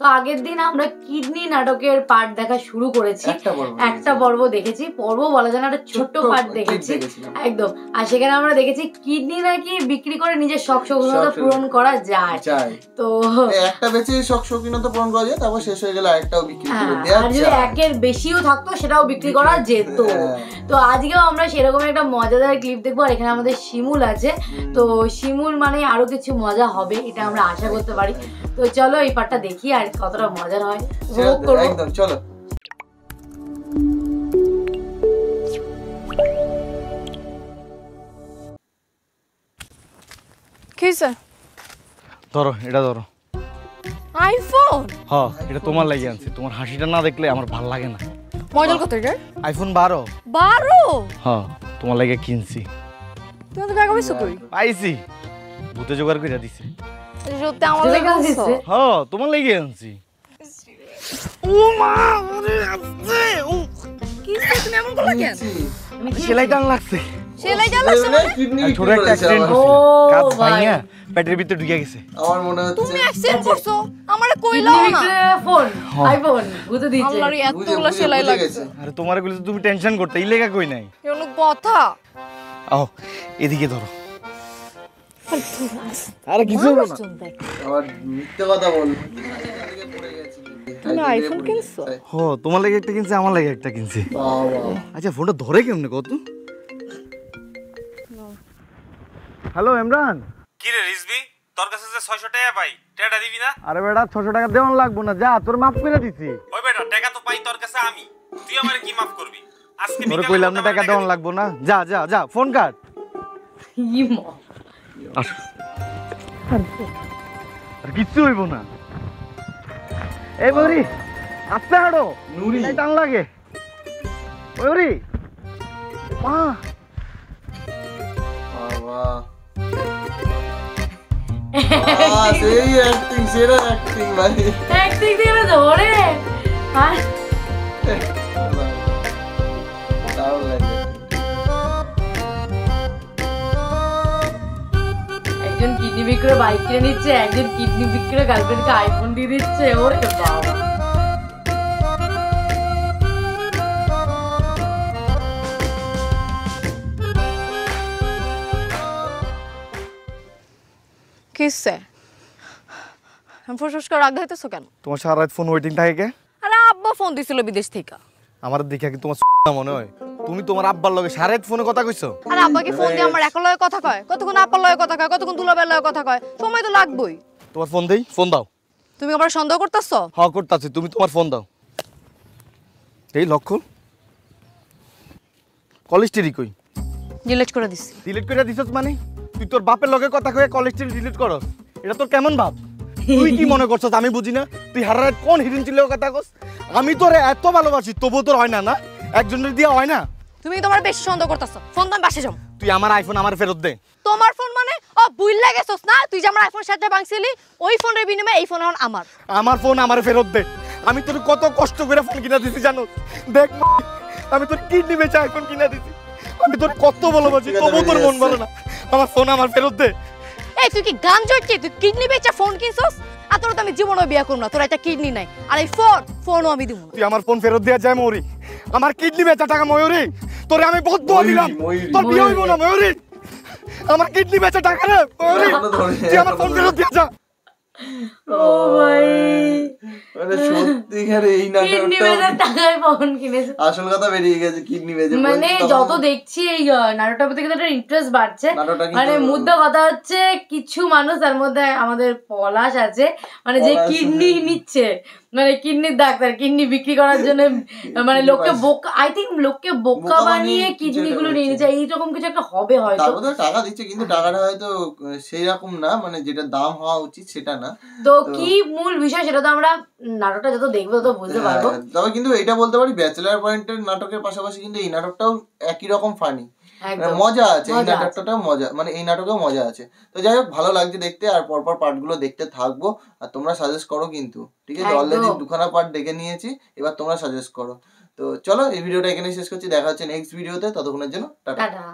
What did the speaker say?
তো আগের দিন আমরা কিডনি নাটকের পার্ট দেখা শুরু করেছি, একটা পর্ব দেখেছি, পর্ব বলা যায় না, একটা ছোট্ট পার্ট দেখেছি একদম। আর সেখানে আমরা দেখেছি কিডনি নাকি বিক্রি করে নিজের শখ শৌখিনতা পূরণ করা যায়। তো একটা বেচে শখ শৌখিনতা পূরণ করা যায়, তারপর শেষ হয়ে গেলে আরেকটাও বিক্রি করে দেয়া যায়। আর যদি একের বেশিও থাকতো সেটাও বিক্রি করা যেত। তো আজকেও আমরা সেরকম একটা মজাদার ক্লিপ দেখবো। আর এখানে আমাদের শিমুল আছে, তো শিমুল মানে আরো কিছু মজা হবে এটা আমরা আশা করতে পারি। তো চলো এই পার্টটা দেখি আর কতটা মজার হয় উপভোগ করবো। একদম চলো। কিসে ধরো, এটা ধরো। আইফোন? হ্যাঁ, এটা তোমার লাগি আনছি। তোমার হাসিটা না দেখলে আমার ভাল লাগে না। মডেল কত এটা? আইফোন 12। 12? হ্যাঁ, তোমার লাগি কিনছি। তুমি তো টাকা পয়সা কই? পাইছি, ভূতে জোগাড় করে দিছি। সত্যি আমার লাগি আনছো? হ্যাঁ, তোমার লাগি আনছি। ও মা, আরে আস্তে। কিসে তুমি এমন করলা কেন? সেলাই টান লাগছে। সেলাই টান লাগছে মানে? ছোট একটা অ্যাক্সিডেন্ট হইছে, কাজ ভাঙা পেটের ভিতরে ঢুকে গেছে। আমার মনে হচ্ছে তুমি অ্যাক্সিডেন্ট করছো, আমারে কইলাও না। ফোন আইফোন বুঝে দিয়েছে। আল্লাহর এতগুলো সেলাই লাগছে। আরে তোমারে কইলে তুমি টেনশন করতে, এই লেগা কই নাই। কোন কথা? আও এদিকে ধরো। আরে কিছু না, আবার মিথ্যে কথা বল। তুমি আইফোন কিনছো? হো, তোমার লাগি একটা কিনছি, আমার লাগি একটা কিনছি। বাবা, আচ্ছা ফোনটা ধরে কেমনে কত? হ্যালো ইমরান। কি রে রিজবি, তোর কাছে যে 600 টাকা পাই, টাকাটা দিবি না? আরে বেটা 600 টাকা দেওয়ান লাগবো না, যা তোর মাফ করে দিছি। ওই বেটা, টাকা তো পাই তোর কাছে আমি, তুই আমারে কি মাফ করবি? আজকে তোরে কইলাম না টাকা দেওয়ান লাগবো না, যা যা যা ফোন কাট। আসো, আর কিচ্ছু হইব না। এই বৌরি আস্তে হাঁটো, নুরি টান লাগে। বৌরি মা, বাবা সেই অ্যাক্টিং, সেরা অ্যাক্টিং ভাই। অ্যাক্টিং দিয়ে ধরে আর দারুণ লাগে। একজন কিডনি বিক্রি বাইক কিনে নিচ্ছে, একজন কিডনি বিক্রি গার্লফ্রেন্ডকে আইফোন দিয়ে দিচ্ছে। ওরে বাবা, কিসে আমি ফুসফুস করে রাগ হইতেছো কেন? তোমার সারা রাত ফোন ওয়েটিং থাকে কে? আরে আব্বা ফোন দিছিল বিদেশ থেকে। আমার দেখে কি তোমার মনে হয় তুমি তোমার আব্বার লগে সারা রাত ফোনে কথা কইছো? আরে আব্বা কি ফোন দিয়ে আমার একা লয়ে কথা কয়? কতক্ষণ আব্বার লয়ে কথা কয়, কতক্ষণ দুলাবের লয়ে কথা কয়, সময় তো লাগবেই। তোমার ফোন দেই, ফোন দাও। তুমি আবার সন্দেহ করতেছো? হ্যাঁ করতেছি, তুমি তোমার ফোন দাও। এই লক্ষ্য কলেজটি কই? ডিলিট করে দিছি। ডিলিট করে দিছস মানে? তুই তোর বাপের লগে কথা কয়ে কলেজটি ডিলিট করস? এটা তোর কেমন ভাব? তুই কি মনে করছস আমি বুঝি না? তুই হারা রাত কোন হিরোইন ছিল কথা কস? আমি তোরে এত ভালোবাসি তবু তোর হয় না, না একজনের দিয়া হয় না। তুমি তোমার বেশি সন্দেহ করতেছো। ফোন দাম বাসে যাও। তুই আমার আইফোন আমার ফেরত দে। তোমার ফোন মানে? ও বুইল্লা গেছস না? তুই যে আমার আইফোন 7টা ভাঙছিলি, ওই ফোনের বিনিময়ে এই ফোন এখন আমার। আমার ফোন আমার ফেরত দে। আমি তোর কত কষ্ট করে ফোন কিনা দিছি জানো? দেখ আমি তোর কিডনি বেচে আইফোন কিনা দিছি। আমি তোর কত ভালোবাসি তবু তোর মন ভালো না। আমার ফোন আমার ফেরত দে। এই তুই কি গান জড়ছি? তুই কিডনি বেচে ফোন কিনছস? আর তোর তো আমি জীবনেও বিয়ে করব না, তোর একটা কিডনি নাই। আর এই ফোনও আমি দিব না। তুই আমার ফোন ফেরত দেয়া যায় ময়ূরী। আমার কিডনি বেচা টাকা ময়ূরী, তোরে আমি বহুত দোয়া দিলাম। তোর বিয়ে হইব না ময়ূরী। আমার কিডনি বেচা টাকা রে ময়ূরী, তুই আমার ফোন ফেরত দিয়া যা। ও ভাই, মানে সত্যিকার এই কিডনি বেচার টাকায় ফোন কিনেছে। আসল কথা বেরিয়ে গেছে, কিডনি বেচে। মানে যত দেখছি এই নাটকটার প্রতি কিন্তু একটা ইন্টারেস্ট বাড়ছে। মানে মুদ্রা কথা হচ্ছে কিছু মানুষ, তার মধ্যে আমাদের পলাশ আছে, মানে যে কিডনি নিচ্ছে, মানে কিডনির ডাক্তার, কিডনি বিক্রি করার জন্য মানে লোককে বোকা, আই থিঙ্ক লোককে বোকা বানিয়ে কিডনি গুলো নিয়ে নিচ্ছে। এইরকম কিছু একটা হবে হয়তো। তারপরে টাকা দিচ্ছে কিন্তু টাকাটা হয়তো সেই রকম না, মানে যেটা দাম হওয়া উচিত সেটা না। তো কি মূল বিষয় সেটা তো আমরা নাটকটা যত দেখবো তত বুঝতে পারবো। তবে কিন্তু এটা বলতে পারি ব্যাচেলার পয়েন্টের নাটকের পাশাপাশি কিন্তু এই নাটকটাও একই রকম ফানি, মজা আছে। এই নাটকটাও মজা, মানে এই নাটকেও মজা আছে। তো যাই হোক, ভালো লাগছে দেখতে, আর পরপর পার্টগুলো দেখতে থাকবো। আর তোমরা সাজেস্ট করো কিন্তু, ঠিক আছে? অলরেডি 2খানা পার্ট দেখে নিয়েছি, এবার তোমরা সাজেস্ট করো। তো চলো এই ভিডিওটা এখানে শেষ করছি, দেখা হচ্ছে নেক্সট ভিডিওতে। ততক্ষণের জন্য টাটা।